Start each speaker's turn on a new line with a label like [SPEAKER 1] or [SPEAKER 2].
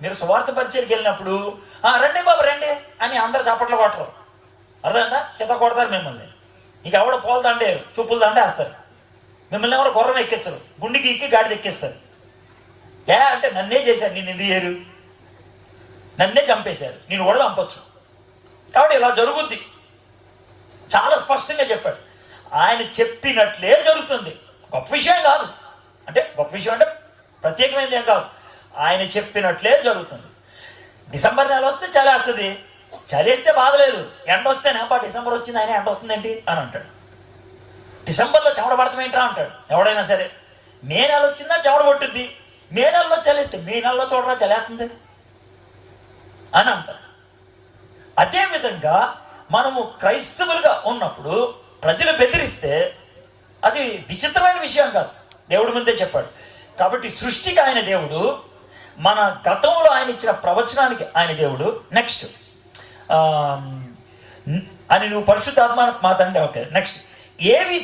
[SPEAKER 1] మీరు సువార్త పరిచయకి వెళ్ళినప్పుడు రండి బాబు రండి అని అందరు చప్పట్లు కొట్టరు, అర్థమైందా? చిత్త కొడతారు మిమ్మల్ని. ఇక ఎవడో పూల దండే చూపులు దండే వేస్తారు, మిమ్మల్ని ఎవరు గుర్రం ఎక్కించరు, గుండెకి ఎక్కి గాడిద ఎక్కిస్తారు. అంటే నన్నే చేశారు, నేను ఇది చేయరు, నన్నే చంపేశారు, నేను కూడా చంపొచ్చు. కాబట్టి ఇలా జరుగుద్ది. చాలా స్పష్టంగా చెప్పాడు. ఆయన చెప్పినట్లే జరుగుతుంది. గొప్ప విషయం కాదు, అంటే గొప్ప విషయం అంటే ప్రత్యేకమైనది ఏం కాదు, ఆయన చెప్పినట్లే జరుగుతుంది. డిసెంబర్ నెల వస్తే చలి వస్తుంది, చలి వేస్తే బాధలేదు. ఎండ వస్తేనేపా డిసెంబర్ వచ్చింది ఆయన ఎండ వస్తుందేంటి అని అంటాడు. డిసెంబర్లో చెమట పడతామేంట్రా అంటాడు ఎవడైనా సరే. మే నెల వచ్చిందా చెమట పట్టుద్ది, మే నెలలో చలిస్తే మే నెలలో చూడరా చలేస్తుంది అని అంటారు. అదేవిధంగా మనము క్రైస్తవులుగా ఉన్నప్పుడు ప్రజలు బెదిరిస్తే అది విచిత్రమైన విషయం కాదు, దేవుడి ముందే చెప్పాడు. కాబట్టి సృష్టికి ఆయన దేవుడు, మన గతంలో ఆయన ఇచ్చిన ప్రవచనానికి ఆయన దేవుడు. నెక్స్ట్ అని నువ్వు పరిశుద్ధాత్మ మా తండ్రి. ఓకే, నెక్స్ట్ ఏవి